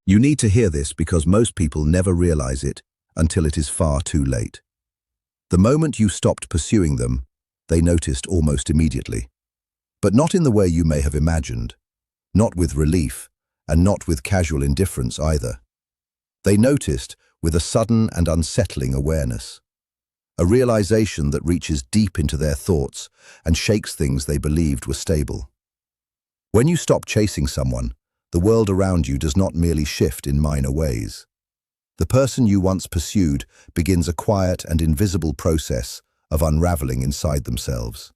You need to hear this because most people never realize it until it is far too late. The moment you stopped pursuing them, they noticed almost immediately. But not in the way you may have imagined, not with relief, and not with casual indifference either. They noticed with a sudden and unsettling awareness, a realization that reaches deep into their thoughts and shakes things they believed were stable. When you stop chasing someone, the world around you does not merely shift in minor ways. The person you once pursued begins a quiet and invisible process of unraveling inside themselves.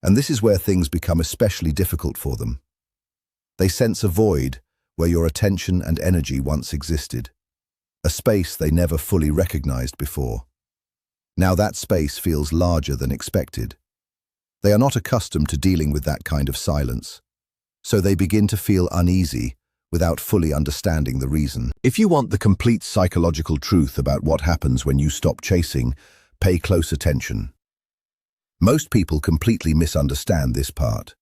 And this is where things become especially difficult for them. They sense a void where your attention and energy once existed, a space they never fully recognized before. Now that space feels larger than expected. They are not accustomed to dealing with that kind of silence, so they begin to feel uneasy without fully understanding the reason. If you want the complete psychological truth about what happens when you stop chasing, pay close attention. Most people completely misunderstand this part.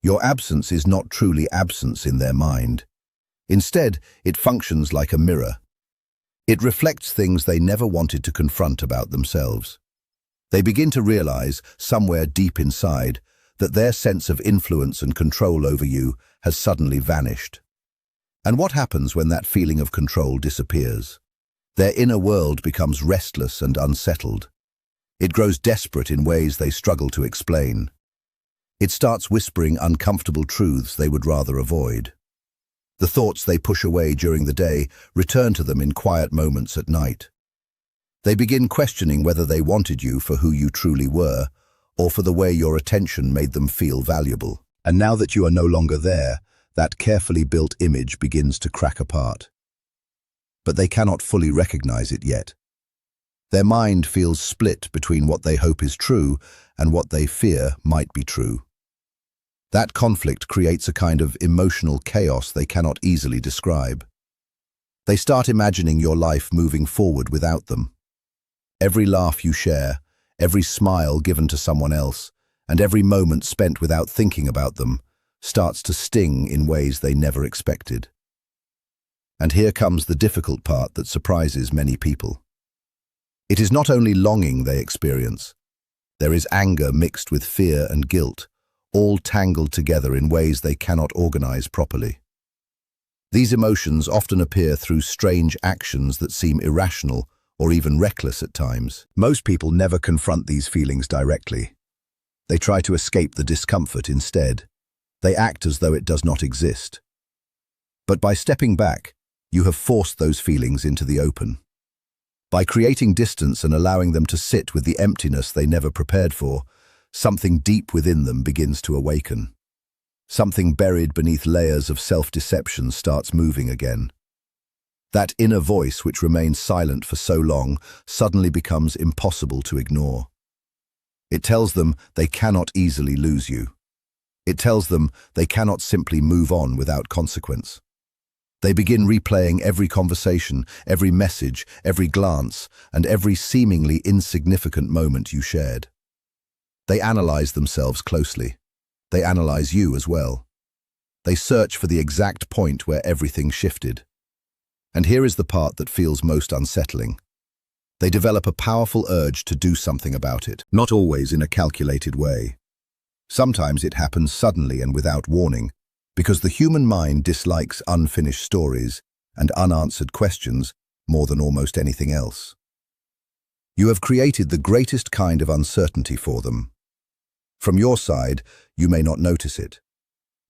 Your absence is not truly absence in their mind. Instead, it functions like a mirror. It reflects things they never wanted to confront about themselves. They begin to realize, somewhere deep inside, that their sense of influence and control over you has suddenly vanished. And what happens when that feeling of control disappears? Their inner world becomes restless and unsettled. It grows desperate in ways they struggle to explain. It starts whispering uncomfortable truths they would rather avoid. The thoughts they push away during the day return to them in quiet moments at night. They begin questioning whether they wanted you for who you truly were, or for the way your attention made them feel valuable. And now that you are no longer there, that carefully built image begins to crack apart. But they cannot fully recognize it yet. Their mind feels split between what they hope is true and what they fear might be true. That conflict creates a kind of emotional chaos they cannot easily describe. They start imagining your life moving forward without them. Every laugh you share, every smile given to someone else, and every moment spent without thinking about them starts to sting in ways they never expected. And here comes the difficult part that surprises many people. It is not only longing they experience. There is anger mixed with fear and guilt, all tangled together in ways they cannot organize properly. These emotions often appear through strange actions that seem irrational or even reckless at times. Most people never confront these feelings directly. They try to escape the discomfort instead. They act as though it does not exist. But by stepping back, you have forced those feelings into the open. By creating distance and allowing them to sit with the emptiness they never prepared for, something deep within them begins to awaken. Something buried beneath layers of self-deception starts moving again. That inner voice which remains silent for so long suddenly becomes impossible to ignore. It tells them they cannot easily lose you. It tells them they cannot simply move on without consequence. They begin replaying every conversation, every message, every glance, and every seemingly insignificant moment you shared. They analyze themselves closely. They analyze you as well. They search for the exact point where everything shifted. And here is the part that feels most unsettling. They develop a powerful urge to do something about it, not always in a calculated way. Sometimes it happens suddenly and without warning, because the human mind dislikes unfinished stories and unanswered questions more than almost anything else. You have created the greatest kind of uncertainty for them. From your side, you may not notice it.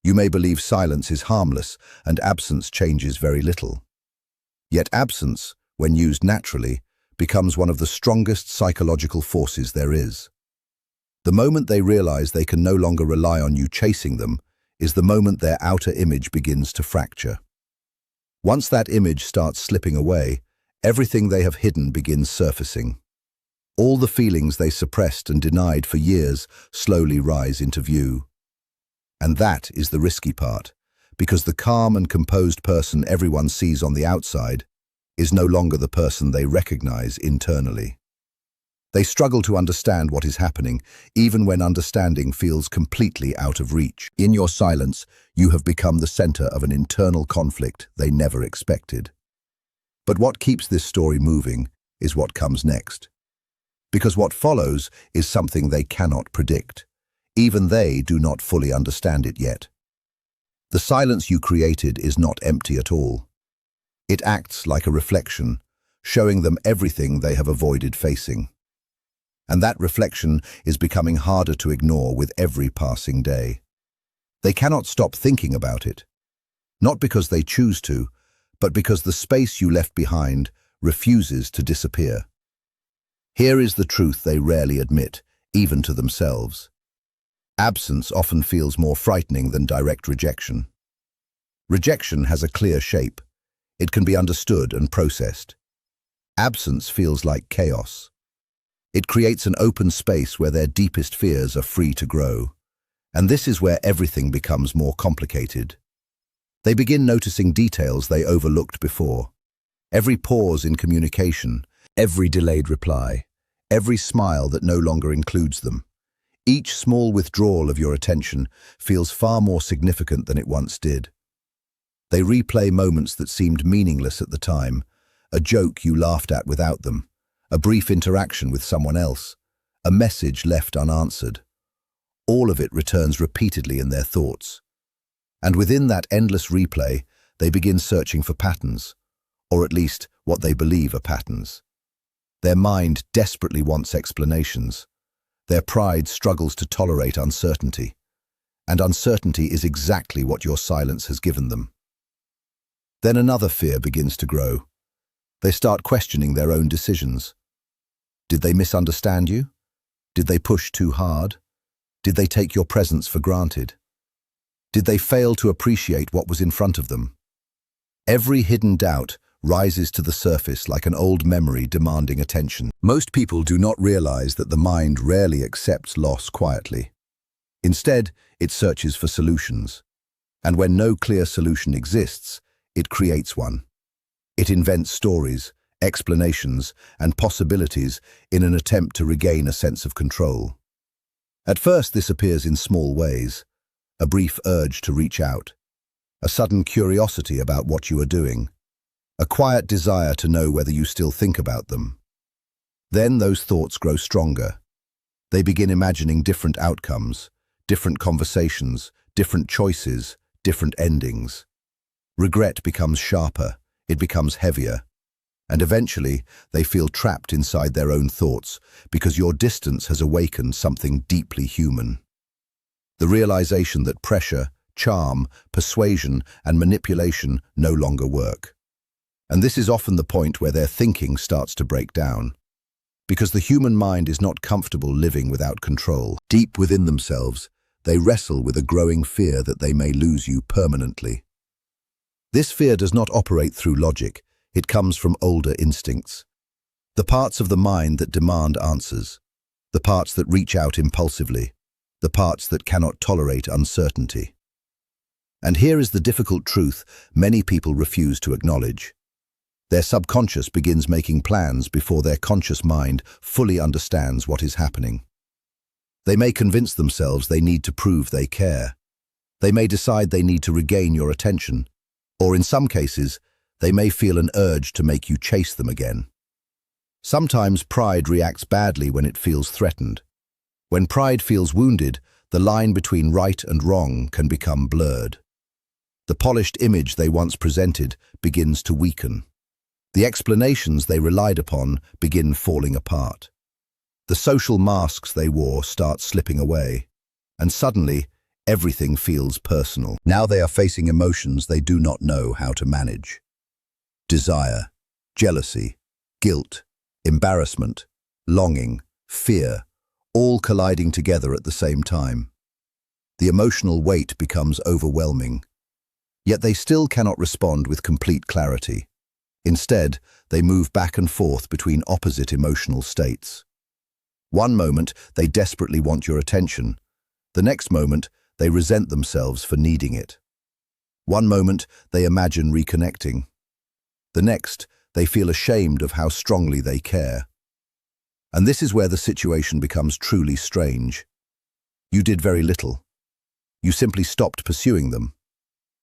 You may believe silence is harmless and absence changes very little. Yet absence, when used naturally, becomes one of the strongest psychological forces there is. The moment they realize they can no longer rely on you chasing them is the moment their outer image begins to fracture. Once that image starts slipping away, everything they have hidden begins surfacing. All the feelings they suppressed and denied for years slowly rise into view. And that is the risky part, because the calm and composed person everyone sees on the outside is no longer the person they recognize internally. They struggle to understand what is happening, even when understanding feels completely out of reach. In your silence, you have become the center of an internal conflict they never expected. But what keeps this story moving is what comes next. Because what follows is something they cannot predict. Even they do not fully understand it yet. The silence you created is not empty at all. It acts like a reflection, showing them everything they have avoided facing. And that reflection is becoming harder to ignore with every passing day. They cannot stop thinking about it, not because they choose to, but because the space you left behind refuses to disappear. Here is the truth they rarely admit, even to themselves. Absence often feels more frightening than direct rejection. Rejection has a clear shape. It can be understood and processed. Absence feels like chaos. It creates an open space where their deepest fears are free to grow. And this is where everything becomes more complicated. They begin noticing details they overlooked before. Every pause in communication, every delayed reply, every smile that no longer includes them. Each small withdrawal of your attention feels far more significant than it once did. They replay moments that seemed meaningless at the time, a joke you laughed at without them, a brief interaction with someone else, a message left unanswered. All of it returns repeatedly in their thoughts. And within that endless replay, they begin searching for patterns, or at least what they believe are patterns. Their mind desperately wants explanations. Their pride struggles to tolerate uncertainty. And uncertainty is exactly what your silence has given them. Then another fear begins to grow. They start questioning their own decisions. Did they misunderstand you? Did they push too hard? Did they take your presence for granted? Did they fail to appreciate what was in front of them? Every hidden doubt rises to the surface like an old memory demanding attention. Most people do not realize that the mind rarely accepts loss quietly. Instead, it searches for solutions. And when no clear solution exists, it creates one. It invents stories, explanations, and possibilities in an attempt to regain a sense of control. At first, this appears in small ways: a brief urge to reach out, a sudden curiosity about what you are doing, a quiet desire to know whether you still think about them. Then those thoughts grow stronger. They begin imagining different outcomes, different conversations, different choices, different endings. Regret becomes sharper, it becomes heavier, and eventually they feel trapped inside their own thoughts because your distance has awakened something deeply human. The realization that pressure, charm, persuasion, and manipulation no longer work. And this is often the point where their thinking starts to break down. Because the human mind is not comfortable living without control. Deep within themselves, they wrestle with a growing fear that they may lose you permanently. This fear does not operate through logic, it comes from older instincts. The parts of the mind that demand answers, the parts that reach out impulsively, the parts that cannot tolerate uncertainty. And here is the difficult truth many people refuse to acknowledge. Their subconscious begins making plans before their conscious mind fully understands what is happening. They may convince themselves they need to prove they care. They may decide they need to regain your attention, or in some cases, they may feel an urge to make you chase them again. Sometimes pride reacts badly when it feels threatened. When pride feels wounded, the line between right and wrong can become blurred. The polished image they once presented begins to weaken. The explanations they relied upon begin falling apart. The social masks they wore start slipping away, and suddenly, everything feels personal. Now they are facing emotions they do not know how to manage. Desire, jealousy, guilt, embarrassment, longing, fear, all colliding together at the same time. The emotional weight becomes overwhelming. Yet they still cannot respond with complete clarity. Instead, they move back and forth between opposite emotional states. One moment, they desperately want your attention. The next moment, they resent themselves for needing it. One moment, they imagine reconnecting. The next, they feel ashamed of how strongly they care. And this is where the situation becomes truly strange. You did very little. You simply stopped pursuing them.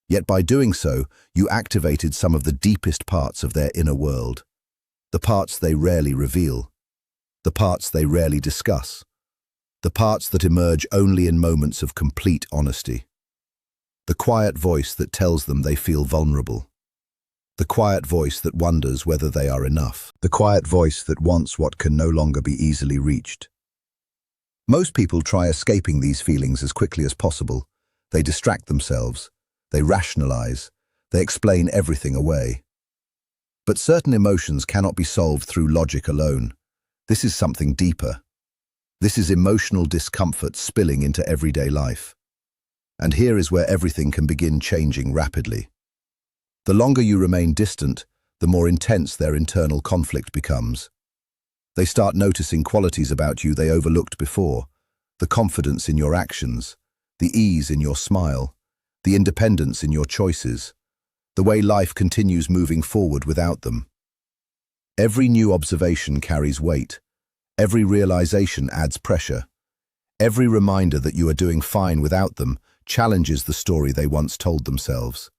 Yet by doing so, you activated some of the deepest parts of their inner world. The parts they rarely reveal. The parts they rarely discuss. The parts that emerge only in moments of complete honesty. The quiet voice that tells them they feel vulnerable. The quiet voice that wonders whether they are enough. The quiet voice that wants what can no longer be easily reached. Most people try escaping these feelings as quickly as possible. They distract themselves. They rationalize. They explain everything away. But certain emotions cannot be solved through logic alone. This is something deeper. This is emotional discomfort spilling into everyday life. And here is where everything can begin changing rapidly. The longer you remain distant, the more intense their internal conflict becomes. They start noticing qualities about you they overlooked before, the confidence in your actions, the ease in your smile, the independence in your choices, the way life continues moving forward without them. Every new observation carries weight. Every realization adds pressure. Every reminder that you are doing fine without them challenges the story they once told themselves.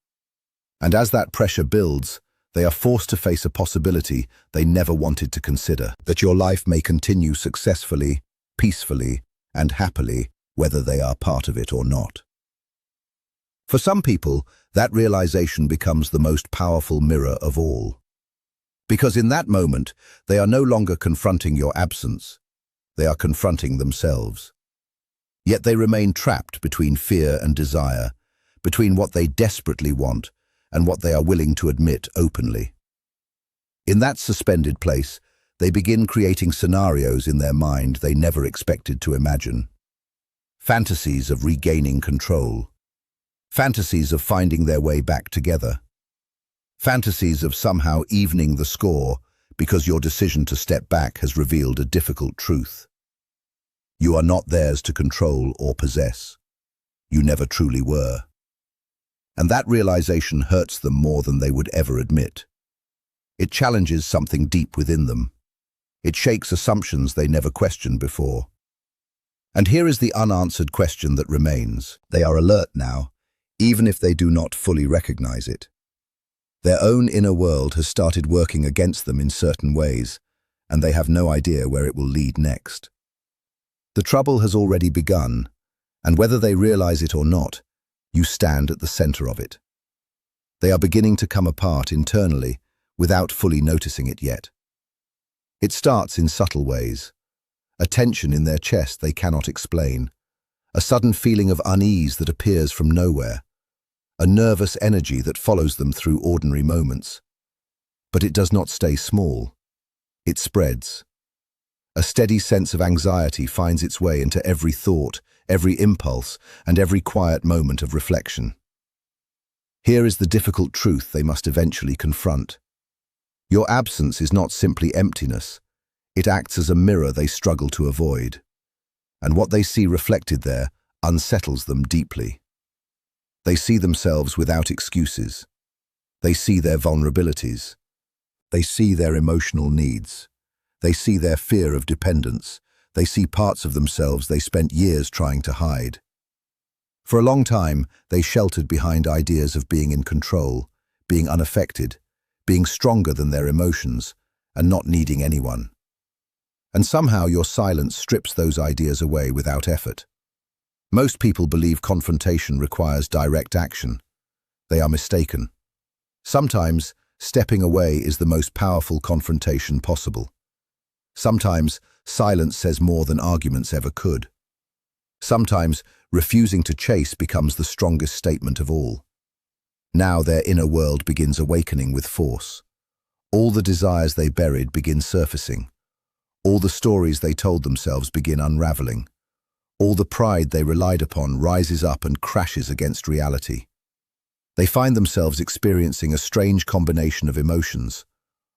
And as that pressure builds, they are forced to face a possibility they never wanted to consider, that your life may continue successfully, peacefully, and happily, whether they are part of it or not. For some people, that realization becomes the most powerful mirror of all. Because in that moment, they are no longer confronting your absence, they are confronting themselves. Yet they remain trapped between fear and desire, between what they desperately want and what they are willing to admit openly. In that suspended place, they begin creating scenarios in their mind they never expected to imagine. Fantasies of regaining control. Fantasies of finding their way back together. Fantasies of somehow evening the score because your decision to step back has revealed a difficult truth. You are not theirs to control or possess. You never truly were. And that realization hurts them more than they would ever admit. It challenges something deep within them. It shakes assumptions they never questioned before. And here is the unanswered question that remains. They are alert now, even if they do not fully recognize it. Their own inner world has started working against them in certain ways, and they have no idea where it will lead next. The trouble has already begun, and whether they realize it or not, you stand at the center of it. They are beginning to come apart internally without fully noticing it yet. It starts in subtle ways. A tension in their chest they cannot explain. A sudden feeling of unease that appears from nowhere. A nervous energy that follows them through ordinary moments. But it does not stay small. It spreads. A steady sense of anxiety finds its way into every thought, every impulse, and every quiet moment of reflection. Here is the difficult truth they must eventually confront. Your absence is not simply emptiness. It acts as a mirror they struggle to avoid. And what they see reflected there unsettles them deeply. They see themselves without excuses. They see their vulnerabilities. They see their emotional needs. They see their fear of dependence. They see parts of themselves they spent years trying to hide. For a long time, they sheltered behind ideas of being in control, being unaffected, being stronger than their emotions, and not needing anyone. And somehow your silence strips those ideas away without effort. Most people believe confrontation requires direct action. They are mistaken. Sometimes, stepping away is the most powerful confrontation possible. Sometimes, silence says more than arguments ever could. Sometimes, refusing to chase becomes the strongest statement of all. Now their inner world begins awakening with force. All the desires they buried begin surfacing. All the stories they told themselves begin unraveling. All the pride they relied upon rises up and crashes against reality. They find themselves experiencing a strange combination of emotions: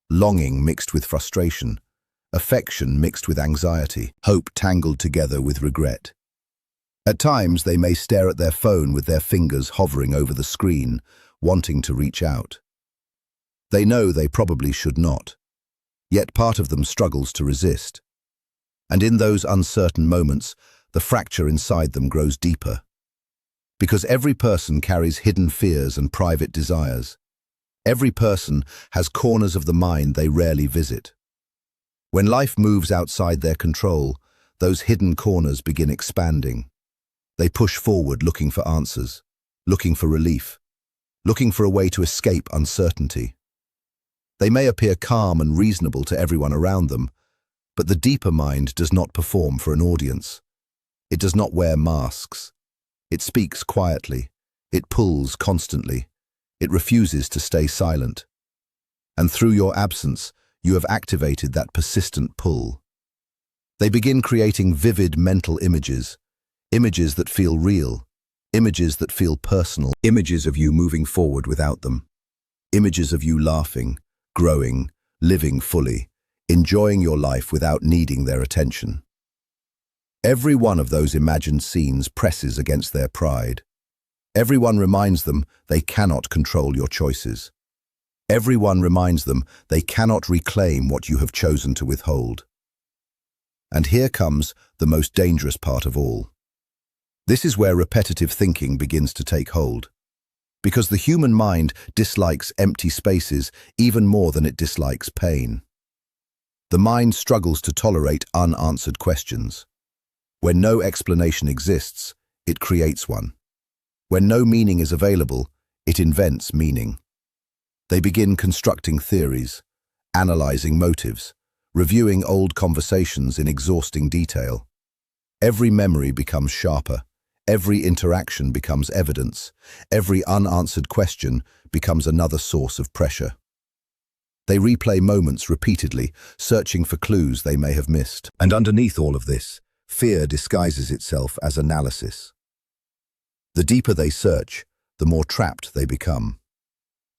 longing mixed with frustration, affection mixed with anxiety, hope tangled together with regret. At times, they may stare at their phone with their fingers hovering over the screen, wanting to reach out. They know they probably should not, yet part of them struggles to resist. And in those uncertain moments, the fracture inside them grows deeper. Because every person carries hidden fears and private desires. Every person has corners of the mind they rarely visit. When life moves outside their control, those hidden corners begin expanding. They push forward looking for answers, looking for relief, looking for a way to escape uncertainty. They may appear calm and reasonable to everyone around them, but the deeper mind does not perform for an audience. It does not wear masks. It speaks quietly. It pulls constantly. It refuses to stay silent. And through your absence, you have activated that persistent pull. They begin creating vivid mental images, images that feel real, images that feel personal, images of you moving forward without them, images of you laughing, growing, living fully, enjoying your life without needing their attention. Every one of those imagined scenes presses against their pride. Everyone reminds them they cannot control your choices. Everyone reminds them they cannot reclaim what you have chosen to withhold. And here comes the most dangerous part of all. This is where repetitive thinking begins to take hold. Because the human mind dislikes empty spaces even more than it dislikes pain. The mind struggles to tolerate unanswered questions. When no explanation exists, it creates one. When no meaning is available, it invents meaning. They begin constructing theories, analyzing motives, reviewing old conversations in exhausting detail. Every memory becomes sharper. Every interaction becomes evidence. Every unanswered question becomes another source of pressure. They replay moments repeatedly, searching for clues they may have missed. And underneath all of this, fear disguises itself as analysis. The deeper they search, the more trapped they become.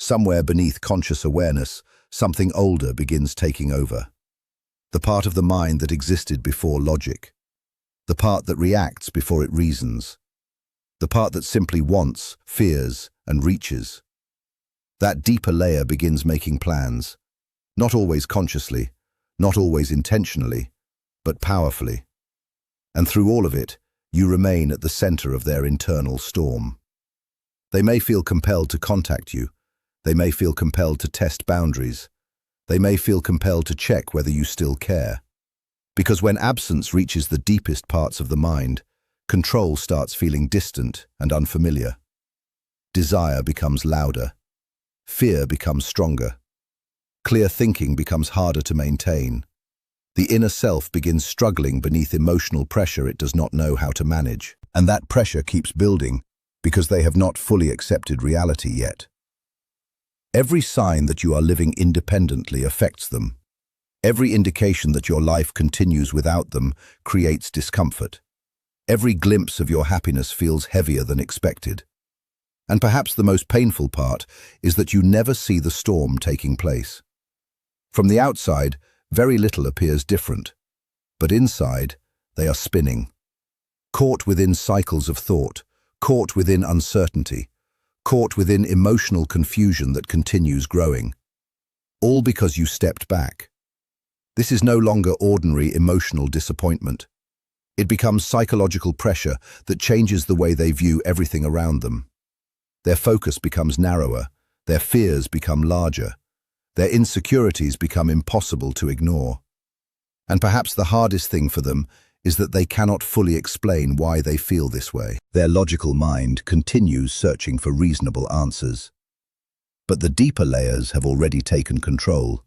Somewhere beneath conscious awareness, something older begins taking over. The part of the mind that existed before logic. The part that reacts before it reasons. The part that simply wants, fears, and reaches. That deeper layer begins making plans. Not always consciously, not always intentionally, but powerfully. And through all of it, you remain at the center of their internal storm. They may feel compelled to contact you. They may feel compelled to test boundaries. They may feel compelled to check whether you still care. Because when absence reaches the deepest parts of the mind, control starts feeling distant and unfamiliar. Desire becomes louder. Fear becomes stronger. Clear thinking becomes harder to maintain. The inner self begins struggling beneath emotional pressure it does not know how to manage. And that pressure keeps building because they have not fully accepted reality yet. Every sign that you are living independently affects them. Every indication that your life continues without them creates discomfort. Every glimpse of your happiness feels heavier than expected. And perhaps the most painful part is that you never see the storm taking place. From the outside, very little appears different, but inside, they are spinning. Caught within cycles of thought, caught within uncertainty, caught within emotional confusion that continues growing. All because you stepped back. This is no longer ordinary emotional disappointment. It becomes psychological pressure that changes the way they view everything around them. Their focus becomes narrower, their fears become larger, their insecurities become impossible to ignore. And perhaps the hardest thing for them is that they cannot fully explain why they feel this way. Their logical mind continues searching for reasonable answers. But the deeper layers have already taken control.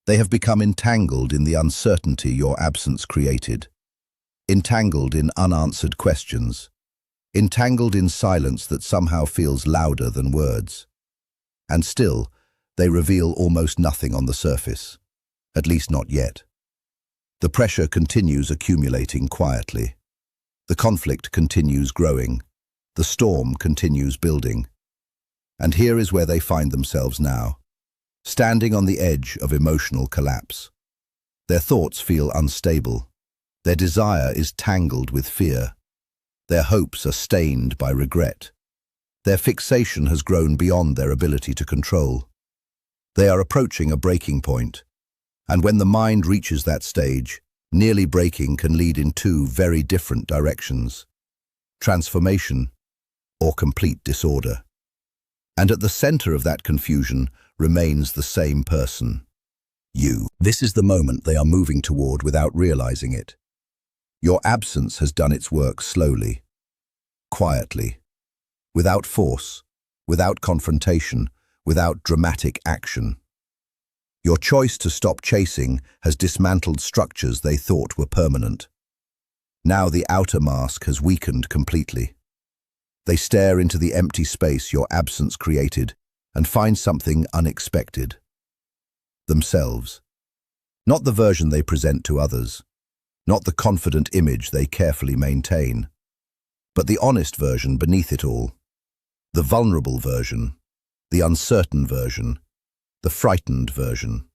They have become entangled in the uncertainty your absence created. Entangled in unanswered questions. Entangled in silence that somehow feels louder than words. And still, they reveal almost nothing on the surface. At least not yet. The pressure continues accumulating quietly. The conflict continues growing. The storm continues building. And here is where they find themselves now, standing on the edge of emotional collapse. Their thoughts feel unstable. Their desire is tangled with fear. Their hopes are stained by regret. Their fixation has grown beyond their ability to control. They are approaching a breaking point. And when the mind reaches that stage, Nearly breaking can lead in two very different directions: transformation or complete disorder. And at the center of that confusion remains the same person, you. This is the moment they are moving toward without realizing it. Your absence has done its work slowly, quietly, without force, without confrontation, without dramatic action. Your choice to stop chasing has dismantled structures they thought were permanent. Now the outer mask has weakened completely. They stare into the empty space your absence created and find something unexpected. Themselves. Not the version they present to others, not the confident image they carefully maintain, but the honest version beneath it all, the vulnerable version, the uncertain version, the frightened version.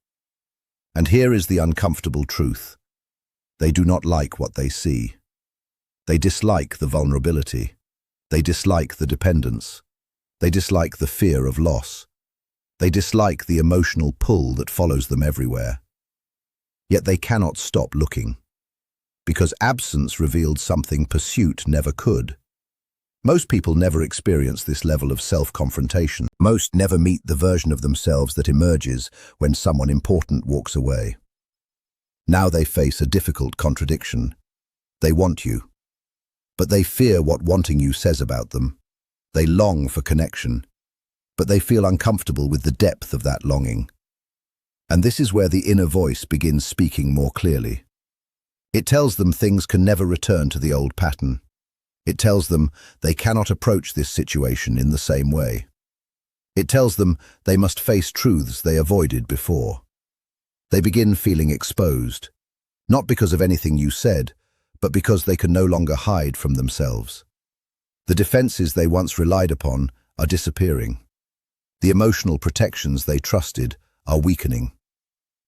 And here is the uncomfortable truth. They do not like what they see. They dislike the vulnerability. They dislike the dependence. They dislike the fear of loss. They dislike the emotional pull that follows them everywhere. Yet they cannot stop looking, because absence revealed something pursuit never could. Most people never experience this level of self-confrontation. Most never meet the version of themselves that emerges when someone important walks away. Now they face a difficult contradiction. They want you, but they fear what wanting you says about them. They long for connection, but they feel uncomfortable with the depth of that longing. And this is where the inner voice begins speaking more clearly. It tells them things can never return to the old pattern. It tells them they cannot approach this situation in the same way. It tells them they must face truths they avoided before. They begin feeling exposed, not because of anything you said, but because they can no longer hide from themselves. The defenses they once relied upon are disappearing. The emotional protections they trusted are weakening.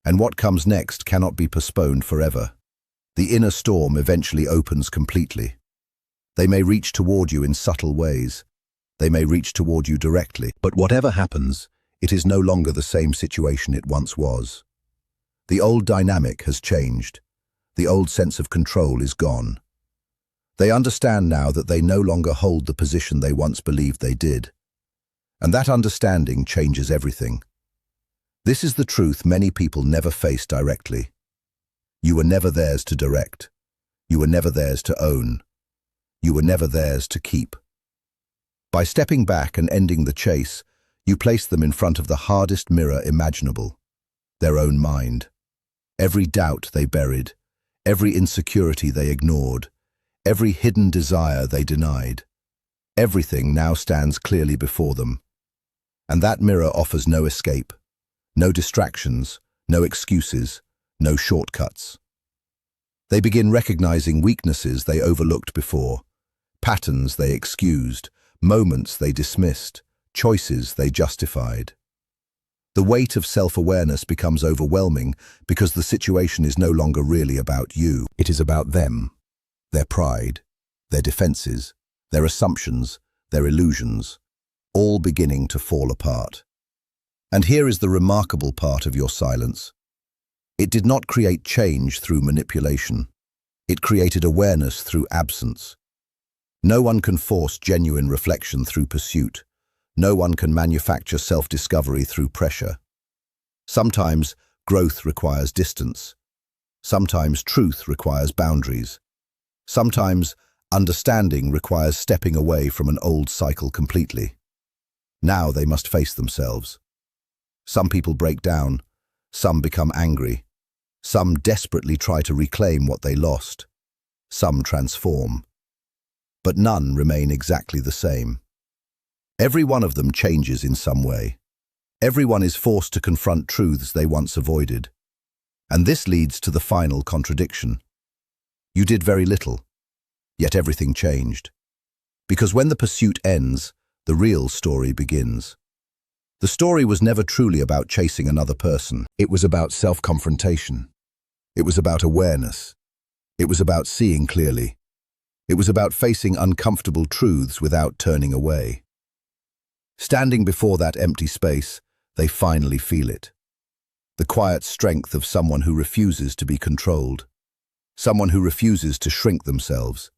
And what comes next cannot be postponed forever. The inner storm eventually opens completely. They may reach toward you in subtle ways. They may reach toward you directly. But whatever happens, it is no longer the same situation it once was. The old dynamic has changed. The old sense of control is gone. They understand now that they no longer hold the position they once believed they did. And that understanding changes everything. This is the truth many people never face directly. You were never theirs to direct. You were never theirs to own. You were never theirs to keep. By stepping back and ending the chase, you place them in front of the hardest mirror imaginable, their own mind. Every doubt they buried, every insecurity they ignored, every hidden desire they denied. Everything now stands clearly before them. And that mirror offers no escape, no distractions, no excuses, no shortcuts. They begin recognizing weaknesses they overlooked before, patterns they excused, moments they dismissed, choices they justified. The weight of self-awareness becomes overwhelming because the situation is no longer really about you. It is about them, their pride, their defenses, their assumptions, their illusions, all beginning to fall apart. And here is the remarkable part of your silence. It did not create change through manipulation. It created awareness through absence. No one can force genuine reflection through pursuit. No one can manufacture self-discovery through pressure. Sometimes growth requires distance. Sometimes truth requires boundaries. Sometimes understanding requires stepping away from an old cycle completely. Now they must face themselves. Some people break down. Some become angry. Some desperately try to reclaim what they lost. Some transform. But none remain exactly the same. Every one of them changes in some way. Everyone is forced to confront truths they once avoided. And this leads to the final contradiction. You did very little, yet everything changed. Because when the pursuit ends, the real story begins. The story was never truly about chasing another person. It was about self-confrontation. It was about awareness. It was about seeing clearly. It was about facing uncomfortable truths without turning away. Standing before that empty space, they finally feel it. The quiet strength of someone who refuses to be controlled. someone who refuses to shrink themselves,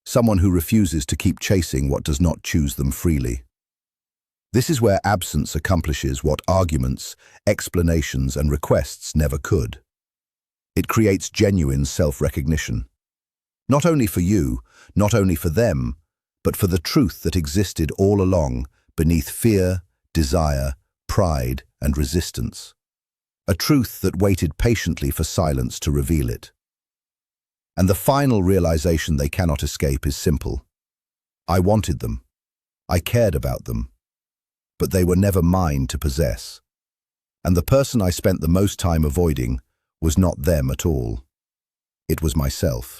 someone who refuses to keep chasing what does not choose them freely. This is where absence accomplishes what arguments, explanations, and requests never could. It creates genuine self-recognition. Not only for you, not only for them, but for the truth that existed all along beneath fear, desire, pride, and resistance. A truth that waited patiently for silence to reveal it. And the final realization they cannot escape is simple. I wanted them. I cared about them. But they were never mine to possess. And the person I spent the most time avoiding was not them at all. It was myself.